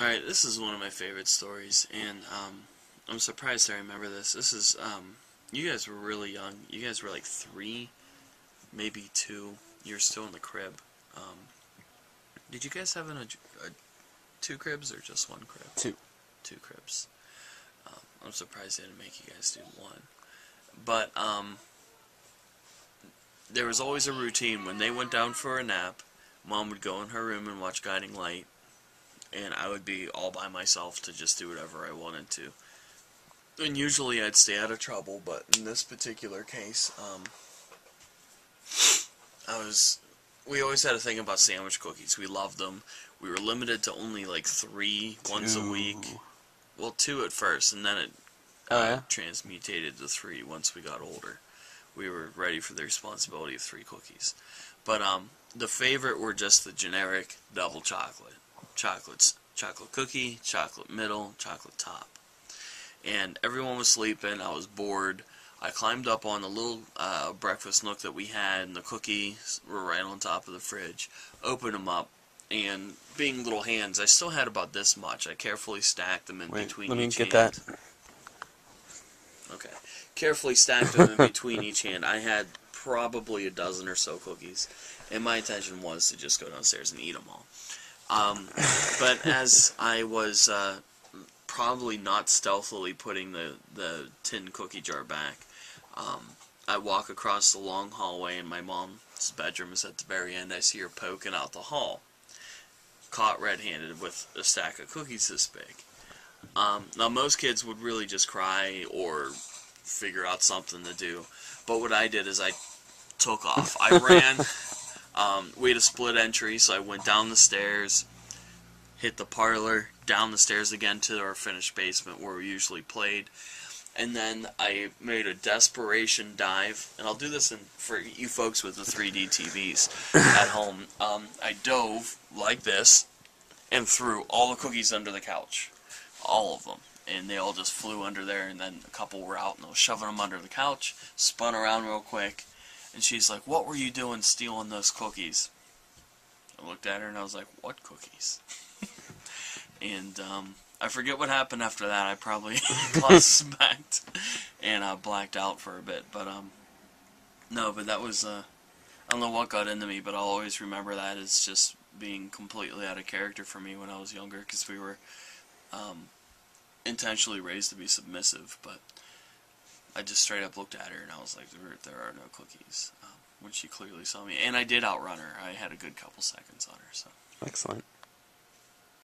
Alright, this is one of my favorite stories, and I'm surprised I remember this. This is, you guys were really young. You guys were like 3, maybe 2. You were still in the crib. Did you guys have 2 cribs or just 1 crib? 2. 2 cribs. I'm surprised they didn't make you guys do 1. But, there was always a routine. When they went down for a nap, Mom would go in her room and watch Guiding Light, and I would be all by myself to just do whatever I wanted to. And usually I'd stay out of trouble, but in this particular case, we always had a thing about sandwich cookies. We loved them. We were limited to only like 3 once a week. Well, 2 at first, and then it transmutated to 3 once we got older. We were ready for the responsibility of 3 cookies. But the favorite were just the generic double chocolate. Chocolate cookie, chocolate middle, chocolate top. And everyone was sleeping. I was bored. I climbed up on the little breakfast nook that we had, and the cookies were right on top of the fridge. Opened them up, and being little hands, I still had about this much. I carefully stacked them in between each hand. Let me get that. Okay. Carefully stacked them in between each hand. I had probably a dozen or so cookies, and my intention was to just go downstairs and eat them all. But as I was probably not stealthily putting the tin cookie jar back, I walk across the long hallway, and my mom's bedroom is at the very end. I see her poking out the hall, caught red-handed with a stack of cookies this big. Now, most kids would really just cry or figure out something to do, but what I did is I took off. I ran. We had a split entry, so I went down the stairs, hit the parlor, down the stairs again to our finished basement where we usually played, and then I made a desperation dive, and I'll do this for you folks with the 3D TVs at home. I dove like this and threw all the cookies under the couch, all of them, and they all just flew under there, and then a couple were out, and I was shoving them under the couch, spun around real quick, and she's like, "What were you doing stealing those cookies?" I looked at her and I was like, "What cookies?" And I forget what happened after that. I probably lost smacked and blacked out for a bit. But no, but that was I don't know what got into me, but I'll always remember that as just being completely out of character for me when I was younger, because we were intentionally raised to be submissive, but I just straight up looked at her and I was like, there are no cookies, when she clearly saw me. And I did outrun her. I had a good couple seconds on her. So Excellent.